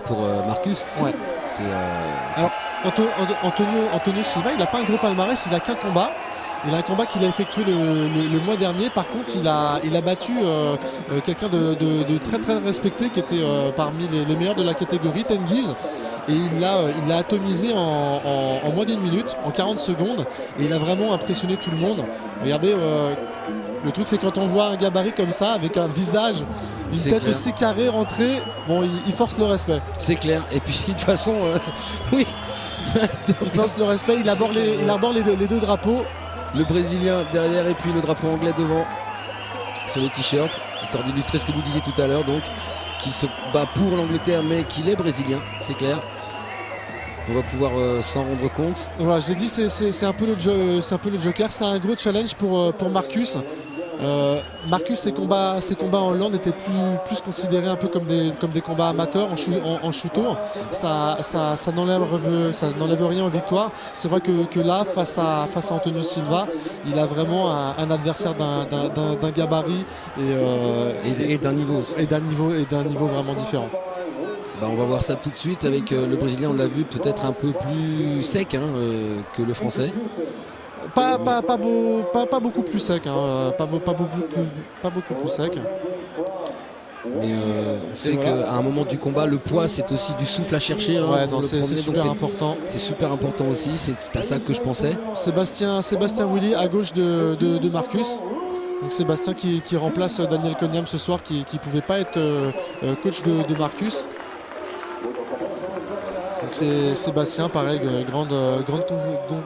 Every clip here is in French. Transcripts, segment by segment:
pour Marcus. Ouais. Alors Antonio Silva, il n'a pas un gros palmarès, il a qu'un combat. Il a un combat qu'il a effectué le mois dernier. Par contre, il a battu quelqu'un de très très respecté qui était parmi les meilleurs de la catégorie, Tengiz. Et il l'a atomisé en moins d'une minute, en 40 secondes. Et il a vraiment impressionné tout le monde. Regardez, le truc c'est quand on voit un gabarit comme ça, avec un visage, une tête aussi carrée rentrée, bon, il force le respect. C'est clair. Et puis de toute façon, oui. Il force le respect, il aborde les deux drapeaux. Le Brésilien derrière et puis le drapeau anglais devant sur les t-shirts, histoire d'illustrer ce que vous disiez tout à l'heure, donc qu'il se bat pour l'Angleterre mais qu'il est brésilien, c'est clair. On va pouvoir s'en rendre compte. Voilà, je l'ai dit, c'est un peu le joker, c'est un gros challenge pour Marcus. Marcus, ses combats en Hollande étaient plus considérés un peu comme des combats amateurs en shooto. Ça n'enlève rien aux victoires. C'est vrai que là, face à Antonio Silva, il a vraiment un adversaire d'un gabarit et d'un niveau vraiment différent. On va voir ça tout de suite avec le Brésilien, on l'a vu, peut-être un peu plus sec que le Français. Pas beaucoup plus sec, pas beaucoup plus sec. Mais on sait qu'à un moment du combat, le poids c'est aussi du souffle à chercher. C'est super important. C'est super important aussi, c'est à ça que je pensais. Sébastien Willy à gauche de Marcus. Donc Sébastien qui remplace Daniel Cogniam ce soir, qui ne pouvait pas être coach de Marcus. Donc c'est Sébastien, pareil, grande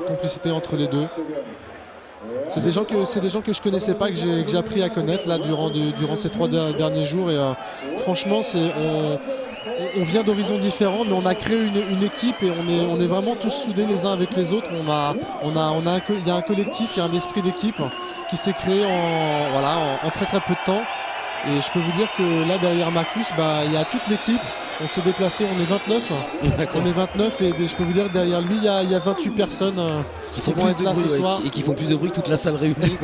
complicité entre les deux. C'est des gens que je connaissais pas, que j'ai appris à connaître là durant ces 3 derniers jours. Et franchement, on vient d'horizons différents, mais on a créé une équipe et on est vraiment tous soudés les uns avec les autres. Il y a un collectif, il y a un esprit d'équipe qui s'est créé en très très peu de temps. Et je peux vous dire que là derrière Marcus, il y a toute l'équipe. On s'est déplacé, on est 29. On est 29 et je peux vous dire que derrière lui, il y a 28 personnes qui vont être là ce soir. Et qui font plus de bruit que toute la salle réunie.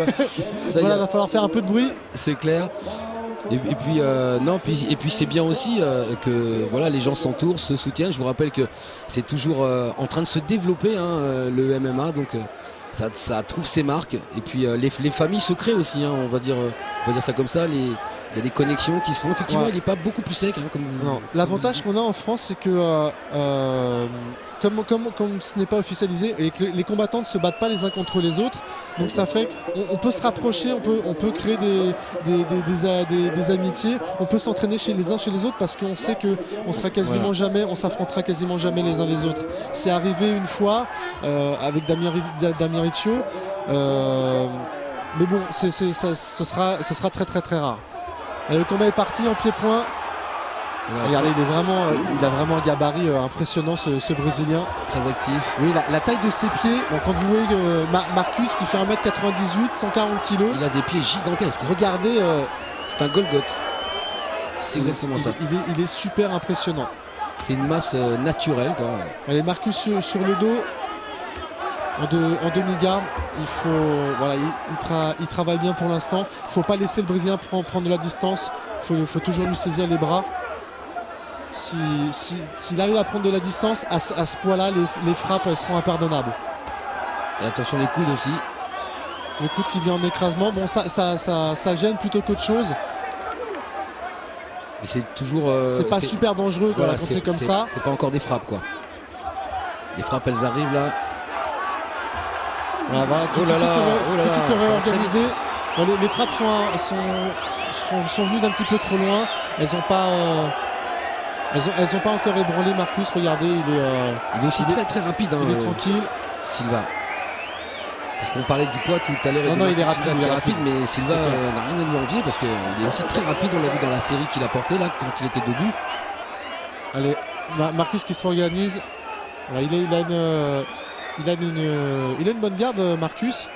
Il va falloir faire un peu de bruit. C'est clair. Et puis c'est bien aussi que les gens s'entourent, se soutiennent. Je vous rappelle que c'est toujours en train de se développer le MMA, donc ça trouve ses marques. Et puis les familles se créent aussi, on va dire ça comme ça. Il y a des connexions qui se font. Effectivement, il n'est pas beaucoup plus sec. L'avantage qu'on a en France, c'est que comme ce n'est pas officialisé et que les combattants ne se battent pas les uns contre les autres, donc ça fait qu'on peut se rapprocher, on peut créer des amitiés, on peut s'entraîner les uns chez les autres parce qu'on sait qu'on sera quasiment jamais, on s'affrontera quasiment jamais les uns les autres. C'est arrivé une fois avec Damien Riccio, mais bon, ce sera très très très rare. Le combat est parti en pied-point. Regardez, il a vraiment un gabarit impressionnant, ce Brésilien. Très actif. Oui, la taille de ses pieds. Bon, quand vous voyez Marcus qui fait 1m98, 140 kg. Il a des pieds gigantesques. Regardez. C'est un Golgoth. C'est exactement ça. Il est super impressionnant. C'est une masse naturelle. Allez, Marcus sur le dos. En demi-garde, il travaille bien pour l'instant. Il ne faut pas laisser le Brésilien prendre de la distance. Il faut toujours lui saisir les bras. S'il arrive à prendre de la distance, à ce poids-là, les frappes seront impardonnables. Et attention les coudes aussi. Le coude qui vient en écrasement, bon, ça gêne plutôt qu'autre chose. Mais c'est toujours. C'est pas super dangereux quand c'est comme ça. C'est pas encore des frappes, quoi. Les frappes, elles arrivent là. Tout de suite se réorganiser. Les frappes sont venues d'un petit peu trop loin. Elles n'ont pas encore ébranlé Marcus. Regardez, il est aussi très très rapide. Il est tranquille. Silva. Parce qu'on parlait du poids tout à l'heure. Non, il est rapide. Il est rapide, mais Silva n'a rien à lui envier parce qu'il est aussi très rapide. On l'a vu dans la série qu'il a portée là quand il était debout. Allez, Marcus qui se réorganise. Voilà, il a une bonne garde, Marcus.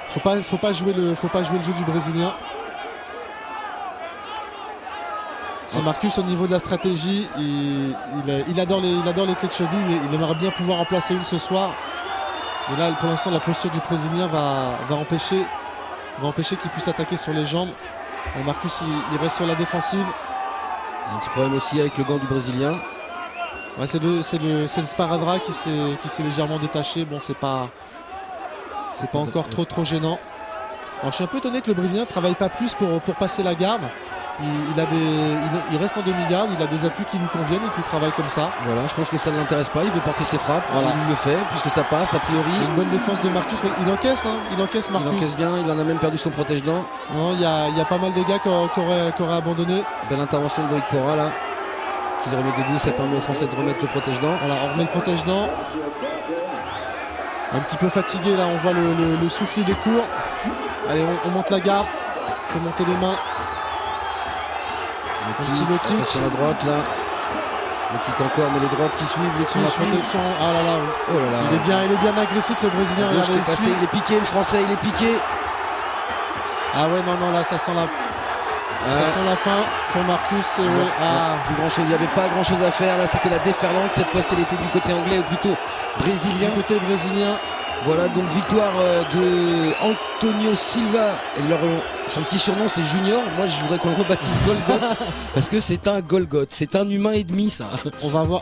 Faut pas jouer le jeu du Brésilien. C'est Marcus au niveau de la stratégie. Il adore les clés de cheville. Il aimerait bien pouvoir en placer une ce soir. Mais là, pour l'instant, la posture du Brésilien va empêcher qu'il puisse attaquer sur les jambes. Marcus, il reste sur la défensive. Un petit problème aussi avec le gant du Brésilien. Ouais, c'est le sparadrap qui s'est légèrement détaché. Bon, c'est pas encore trop gênant. Alors, je suis un peu étonné que le Brésilien ne travaille pas plus pour passer la garde. Il reste en demi-garde, il a des appuis qui lui conviennent et puis il travaille comme ça. Voilà, je pense que ça ne l'intéresse pas, il veut porter ses frappes, voilà. Il le fait puisque ça passe a priori. Une bonne défense de Marcus, il encaisse Marcus. Il encaisse bien, il en a même perdu son protège-dents. Non, il y a pas mal de gars qui auraient abandonné. Belle intervention de Loïc Pora là, qui le remet debout, ça permet aux Français de remettre le protège-dents. Voilà, on remet le protège-dents. Un petit peu fatigué là, on voit le soufflet des cours. Allez, on monte la garde, il faut monter les mains. Un petit low kick sur la droite là. Le kick encore, mais les droites qui suivent, les coups la suivent. protection. Ah là là. Oh là là. Il est bien agressif le Brésilien. Regardez, il est piqué, le Français il est piqué. Ah ouais, non, là ça sent la fin pour Marcus. Et ouais, plus grand chose, il n'y avait pas grand chose à faire. Là c'était la déferlante. Cette fois elle était du côté anglais ou plutôt brésilien. Du côté brésilien. Voilà donc victoire de Antonio Silva. Son petit surnom c'est Junior. Moi je voudrais qu'on le rebaptise Golgoth parce que c'est un Golgoth, c'est un humain et demi ça. On va voir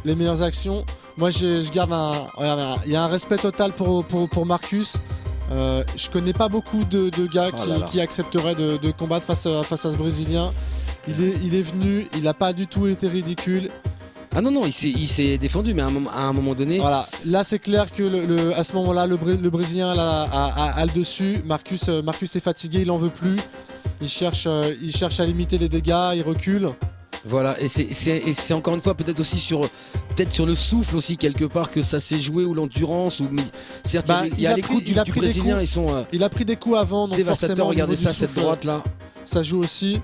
les meilleures actions. Moi je garde il y a un respect total pour Marcus. Je connais pas beaucoup de gars qui accepteraient de combattre face à ce Brésilien. Il est venu, il n'a pas du tout été ridicule. Ah non, il s'est défendu, mais à un moment donné. Voilà, là c'est clair que à ce moment-là, le Brésilien a le dessus. Marcus est fatigué, il en veut plus. Il cherche à limiter les dégâts, il recule. Voilà, et c'est encore une fois peut-être aussi sur le souffle aussi quelque part que ça s'est joué, ou l'endurance, ou certes il y a les coups du Brésilien, il a pris des coups avant, donc dévastateurs. Regardez ça, cette droite là. Ça joue aussi.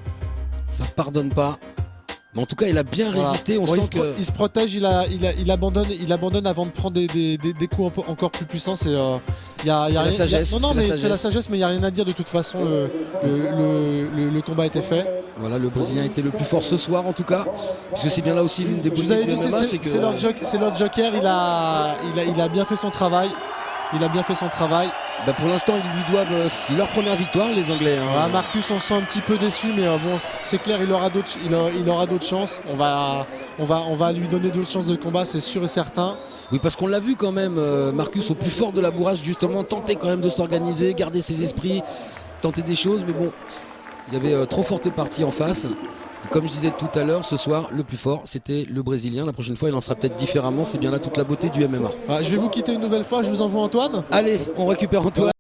Ça pardonne pas. Mais en tout cas, il a bien résisté. On sent il se protège, il abandonne avant de prendre des coups encore plus puissants. C'est la sagesse. C'est la sagesse, mais il n'y a rien à dire de toute façon. Le combat était fait. Voilà, le Brésilien était le plus fort ce soir en tout cas. Parce que c'est bien là aussi l'une des beautés. Je vous avais dit, c'est leur joker. Il a bien fait son travail. Pour l'instant, ils lui doivent leur première victoire, les Anglais. Voilà, Marcus, on se sent un petit peu déçu, mais bon, c'est clair, il aura d'autres chances. On va lui donner d'autres chances de combat, c'est sûr et certain. Oui, parce qu'on l'a vu quand même, Marcus au plus fort de la bourrage, justement, tenter quand même de s'organiser, garder ses esprits, tenter des choses, mais bon, il y avait trop forte partie en face. Et comme je disais tout à l'heure, ce soir, le plus fort, c'était le Brésilien. La prochaine fois, il en sera peut-être différemment. C'est bien là toute la beauté du MMA. Je vais vous quitter une nouvelle fois. Je vous envoie Antoine. Allez, on récupère Antoine.